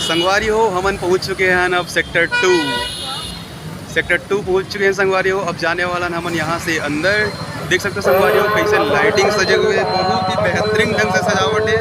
संगवारी हो हमन पहुंच चुके हैं अब सेक्टर 2 पहुंच चुके हैं संगवारी हो। अब जाने वाला हमन यहाँ से अंदर। देख सकते हो संगवारी हो कैसे लाइटिंग सजे हुए हैं, बहुत ही बेहतरीन ढंग से सजावट है।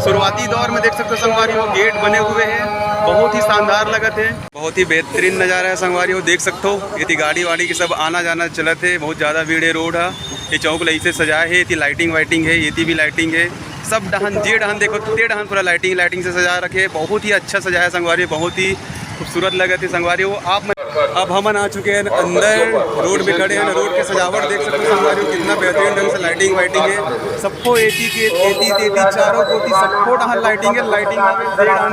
शुरुआती दौर में देख सकते हो संगवारी हो गेट बने हुए हैं, बहुत ही शानदार लगत है, बहुत ही बेहतरीन नज़ारा है संगवारी हो। देख सकते हो ये गाड़ी वाड़ी की सब आना जाना चलत है, बहुत ज़्यादा भीड़ है। रोड है ये चौक लई से सजाए है, ये लाइटिंग वाइटिंग है, ये भी लाइटिंग है। सब डहन जे डहन देखो ते डहन पूरा लाइटिंग से सजा रखे, बहुत ही अच्छा सजाया है संगवारी, बहुत ही खूबसूरत लगे थे संगवारी हो। अब हमन आ चुके हैं अंदर, रोड में खड़े हैं। रोड के सजावट देख सकते हो संगवारी हो, कितना बेहतरीन ढंग से लाइटिंग वाइटिंग है। सबको एती चारों कोटी सबको डहन लाइटिंग है। लाइटिंग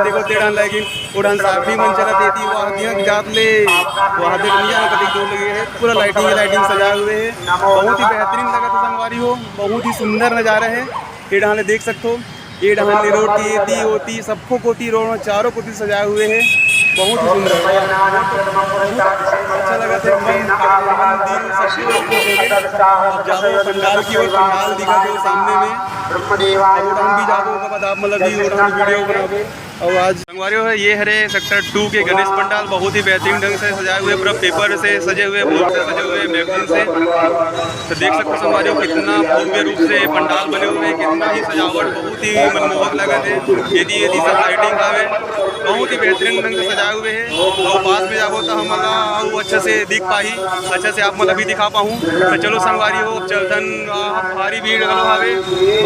देखो ते डहन लाइटिंग उड़ान साफी मन चलत एती वहाँ जात ले वहाँ देख लिया कभी दो लगे है, पूरा लाइटिंग सजाए हुए है, बहुत ही बेहतरीन लगा था संगवारी हो, बहुत ही सुंदर नज़ारा है। ये डहान देख सकते हो, ये डहान रोड की एती होती सबको कोटी रोड में चारों कोटी सजाए हुए हैं, बहुत ही सुंदर अच्छा लगा था। पंडाल की ओर पंडाल दिखा थे सामने में, उड़ान भी जादो का बाद आप मतलब उड़ान वीडियो बनाओगे। और आज संगवारी हो ये हरे सेक्टर 2 के गणेश पंडाल बहुत ही बेहतरीन ढंग से सजाए हुए, पूरा पेपर से सजे हुए, बोर्ड से सजे हुए, मैगजीन से। तो देख सकते हो संगवारी हो कितना भव्य रूप से पंडाल बने हुए, कितना ही सजावट बहुत ही मनमोहक लगा थे। यदि सब लाइटिंग आवे बहुत ही बेहतरीन ढंग से सजाए हुए हैं। और पास में जाबो तो हम अच्छे से दिख पाही, अच्छे से आप मतलब भी दिखा पाऊँ। तो चलो संगवारी हो चलतन भारी भीड़ हवे,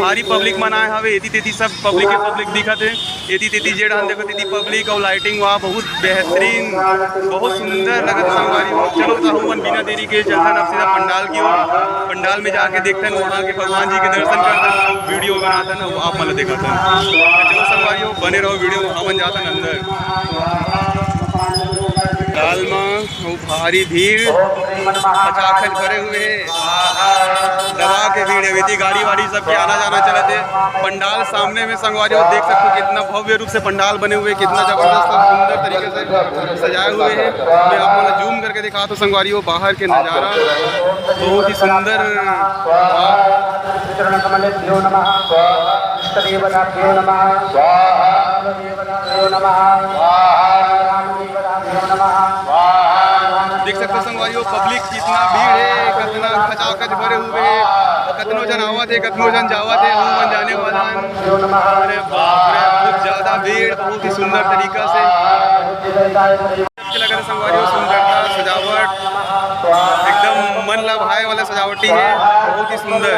भारी पब्लिक मनाए हवे, एती तेती सब पब्लिक दिखत है, एती तेती जेड़ा देखो तेती पब्लिक और लाइटिंग वहाँ बहुत बेहतरीन, बहुत सुंदर लगत संगवारी हो। चलो तो हम बिना देरी के चलतन अब सीधा पंडाल की ओर, पंडाल में जाके देखते हैं वहाँ के भगवान जी के दर्शन करते, वीडियो बनाते हैं ना आप मतलब दिखाते हैं। चलो संगवारी हो बने रहो वीडियो, हमन जाते हैं अंदर। दाल में भारी भीड़ खचाखच भरे हुए, दबा के भीड़ है, गाड़ी वाड़ी सबके आना जाना चलते। पंडाल सामने में संगवारी हो देख सकते हो कितना भव्य रूप से पंडाल बने हुए, कितना जबरदस्त और सुंदर तरीके से सजाए हुए हैं। मैं आपको जूम करके दिखा तो संगवारी हो बाहर के नज़ारा बहुत ही सुंदर। देख सकते हो संगवारी हो पब्लिक कितना भीड़ है, कितना खचाखच भरे हुए, कितनों जन आवत है, कितनों जन जावत है, हम जाने वाला है। अरे बाप रे बहुत ज़्यादा भीड़, बहुत ही सुंदर तरीका से लगा संगवारी हो, सुंदरता सजावट एकदम मन लभाए वाला सजावटी है, बहुत ही सुंदर।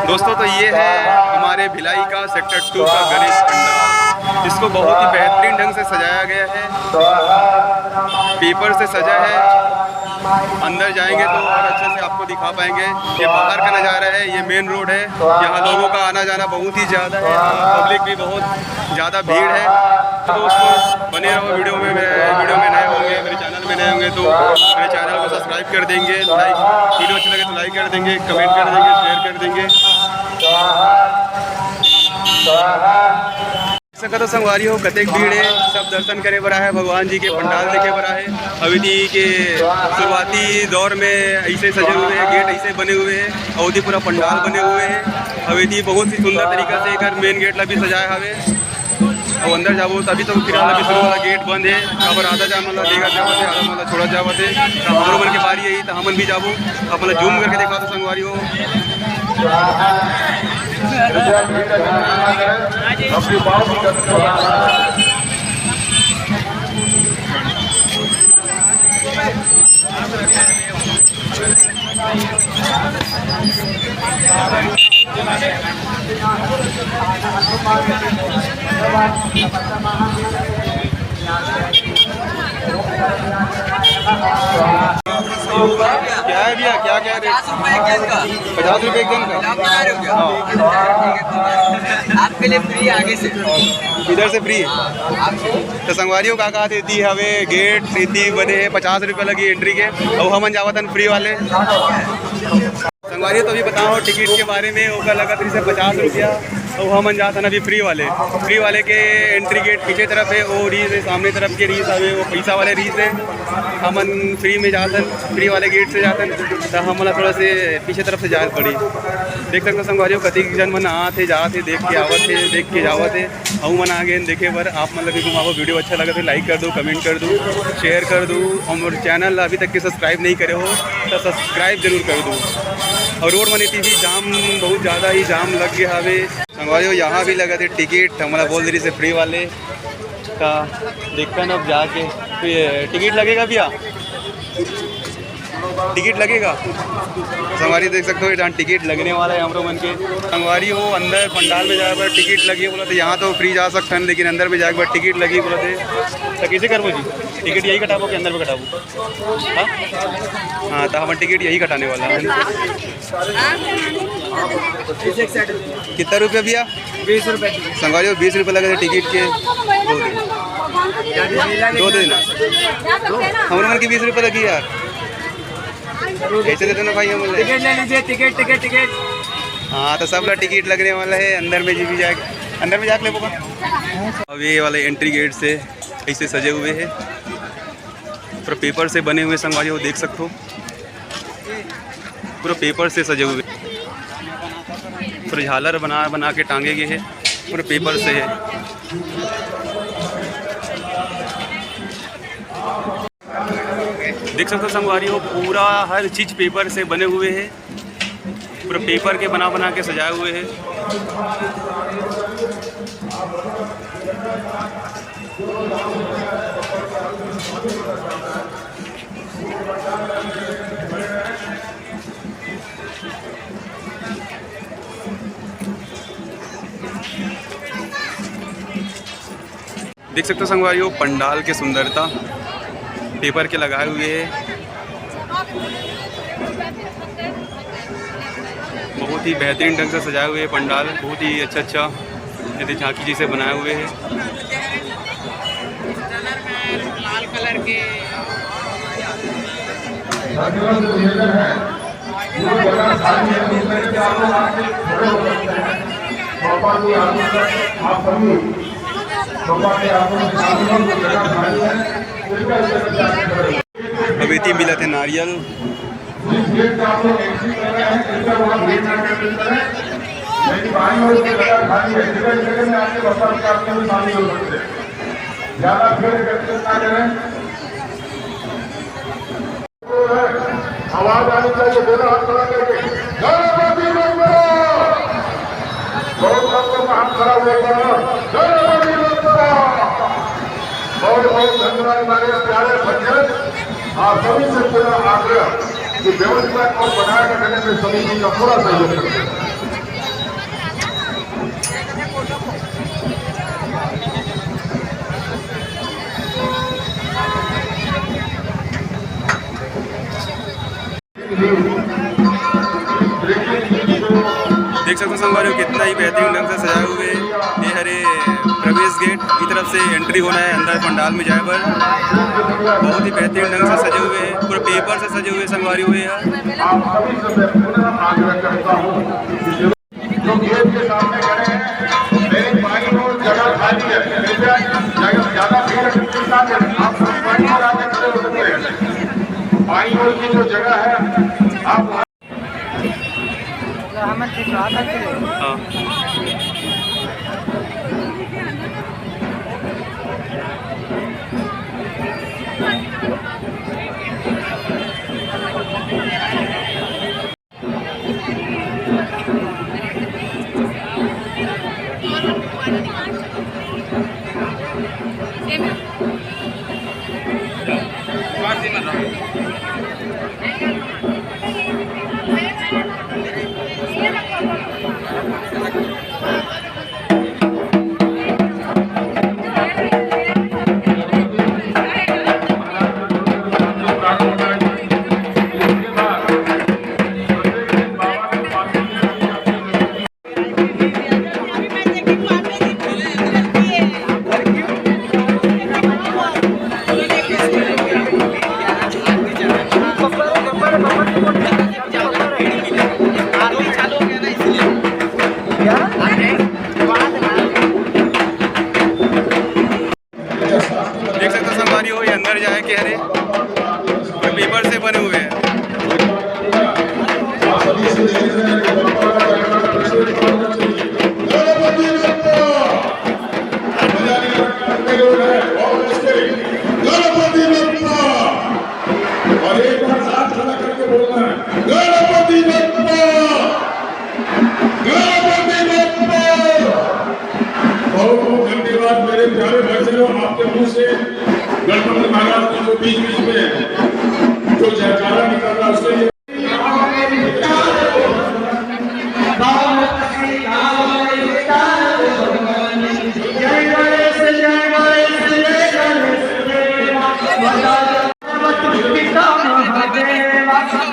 दोस्तों तो ये है हमारे भिलाई का सेक्टर 2 का गणेश पंडाल, इसको बहुत ही बेहतरीन ढंग से सजाया गया है, पेपर से सजा है। अंदर जाएंगे तो और अच्छे से आपको दिखा पाएंगे। ये बाहर का नज़ारा है, ये मेन रोड है, यहाँ लोगों का आना जाना बहुत ही ज़्यादा है, पब्लिक भी बहुत ज़्यादा भीड़ है। तो दोस्तों बने रहो वीडियो में नए होंगे, मेरे चैनल में नए होंगे तो मेरे चैनल को सब्सक्राइब कर देंगे, लाइक वीडियो अच्छी लगे तो लाइक कर देंगे, कमेंट कर देंगे, शेयर कर देंगे। तो संगवारी हो कतेक भीड़ है, सब दर्शन करे बरा है, भगवान जी के पंडाल देखे बरा है। अवधि के शुरुआती दौर में ऐसे सजे हुए हैं, गेट ऐसे बने हुए हैं, अवधि पूरा पंडाल बने हुए हैं। अवधि बहुत ही सुंदर तरीका से इधर मेन गेट ला भी सजाया हवे, और अंदर जाबो तभी तो फिलहाल अभी शुरू वाला गेट बंद है, खबर आधा जा मतलब लेगा जावत है, आधा मतलब छोड़ा जावत है। तो हमरो मन के बारी यही तो हमन भी जाबो, अब मतलब जूम करके देखा तो संगवारी हो क्या है भैया, क्या क्या रेट? 50 रुपए एक जन का। 50 रुपये एक जन का। आप बना रहे हो क्या? हाँ। ठीक है, आपके लिए फ्री आगे से। इधर से फ्री आपको तो संगवारियों का कहा देती हवे गेट इतनी बने है 50 रुपये लगी एंट्री के और हमन जावतन फ्री वाले संगवारी। तो अभी बताओ टिकट के बारे में ओका लगा से 50 रुपया और हमन जात हन अभी फ्री वाले के एंट्री गेट पीछे तरफ है वो रीस है, सामने तरफ के रीस हवे वो पैसा वाले रीस है। हमन फ्री में जातन फ्री वाले गेट से जातन तो हमला थोड़ा से पीछे तरफ से जाए पड़ी। देख सकते संगवारियों कति जन मन आते जाते देख के आवत है देख के जावत है हम मन आ गए देखे पर आप मतलब भी घुमाओ। वीडियो अच्छा लगा तो लाइक कर दो, कमेंट कर दो, शेयर कर दो और चैनल अभी तक के सब्सक्राइब नहीं करे हो तो सब्सक्राइब जरूर कर दो। और रोड मनी टीवी जाम बहुत ज़्यादा ही जाम लग गया हवे संगवारियों। यहाँ भी लगा थे टिकट हमारा बोल रही से फ्री वाले का देखता ना अब जाके तो ये टिकट लगेगा भैया टिकट लगेगा संगवारी। देख सकते हो जहाँ टिकट लगने वाला है हमरो मन के संगवारी हो अंदर पंडाल में जाए पर टिकट लगी बोला तो यहाँ तो फ्री जा सकते हैं लेकिन अंदर में जाए पर टिकट लगी बोला तो कैसे करबो जी? टिकट यही कटाबो कि अंदर में कटाबो? हाँ तो हम टिकट यही कटाने वाला है। कितना रुपया भैया? 20 रुपए। संगवारी 20 रुपये लगे थे टिकट के दो दिन हमारे मन की 20 रुपये लगी यार ऐसे देते ना भाई हम टिकट ले लीजिए टिकट टिकट टिकट। हाँ तो सब लोग टिकट लगने वाला है अंदर में जी भी जाए अंदर में जाके ले बोगा। अब ये वाले एंट्री गेट से ऐसे सजे हुए हैं पूरा पेपर से बने हुए संगवारी वो देख सकते हो पूरा पेपर से सजे हुए पूरे झालर बना के टांगे गए हैं पूरे पेपर से है। देख सकते हो संगवारी हो पूरा हर चीज़ पेपर से बने हुए हैं पूरे पेपर के बना के सजाए हुए हैं। देख सकते हो संगवारी हो पंडाल के सुंदरता पेपर के लगाए हुए हैं बहुत ही बेहतरीन ढंग से सजाए हुए हैं पंडाल बहुत ही अच्छा यदि झांकी जैसे बनाए हुए हैं। लाल कलर के अवेती मिला थे नारियल आवाज आनी चाहिए दोनों हाथ खड़ा करके गणपति बप्पा बहुत लोगों का हाथ खड़ा हुआ गणपति बप्पा बहुत धन्यवाद हमारे प्यारे भजन आप सभी से पूरा आग्रह कि व्यवस्था को बनाए रखने में सभी जी का पूरा सहयोग करें। देख सकते हो संगवारी कितना ही बेहतरीन ढंग से सजाए हुए ये हरे प्रवेश गेट की तरफ से एंट्री होना है अंदर पंडाल में जाए पर बहुत ही बेहतरीन ढंग से सजे हुए हैं पूरे पेपर से सजे हुए संगवारी हुए हैं। आप सभी से मैं पुनः आग्रह करता हूँ जो गेट के सामने खड़े हैं मेरी बाईं ओर जगह खाली है कृपया ज्यादा भीड़ ना करें आप सब बाईं ओर आके खड़े हो सकते हैं। बाईं ओर की जो जगह है आप हाँ संगवारी हो, ये अंदर जाए के हरे पेपर से बने हुए हैं। आप सभी से निवेदन है कि परंपरा का रखना प्रस्तुत करना चाहिए। गणपति बप्पा बजाने करने लोग हैं और इसके गणपति बप्पा और एक बार हाथ खड़ा करके बोलना है गणपति बप्पा गणपति बप्पा। बहुत बहुत धन्यवाद मेरे प्यारे बच्चों, आपके मुंह से गणपति महाराज के जो बीच बीच में जो जयकारा निकल रहा है उसके लिए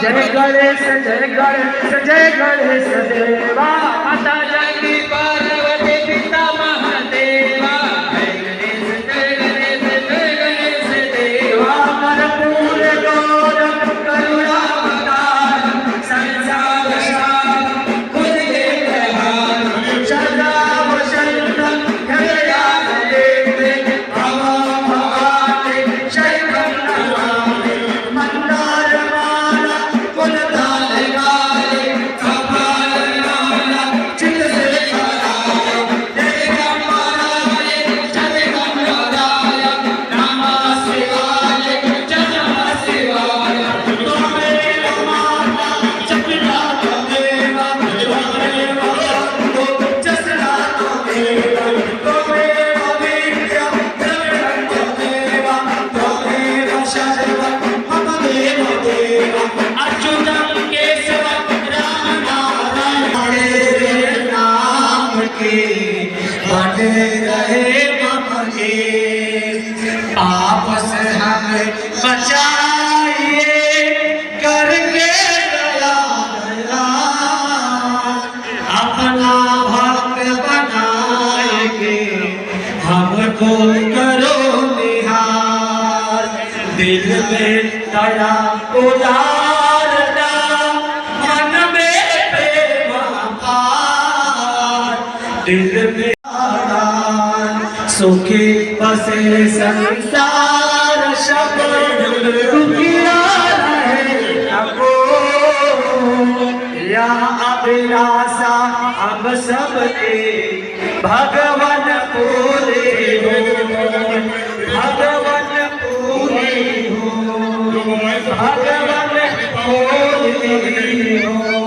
जय गणेश जय गणेश जय गणेश देवा माता जगती पार्वती पिता महादेवा जय गणेश जय गणेश देवा कर्पूर गौरव करुणावतार संसार सार खुदे प्रहार सदा वसंतम हृदयान देवे भवं भवानि शैवं नमामि मंदार माला फुलदान गाये कपाल माला चित से कराये देवं मालाये जगदं मालाय नमः शिवाय जय शिवाय त्वमेव माता च पिता त्वमेव त्वमेव बन्धु च सदा त्वमेव त्वमेव विद्या द्रविणं त्वमेव त्वमेव शर्वं मम देव देव अच्युतं केशवं राम नारायण तेरे नाम के बने रहे मम देश पाप से हमें बचाइए करके दया दया अपना भक्त बनाएंगे हमको करो निहार दिल में दया उदारता मन में प्रेम अपार दिल में सुखी बसे संसार शब्द दुखिया रहे सबको या अभिलाषा हम सबके भगवान पूरे हो भगवान पूरे हो भगवान पूरे हो।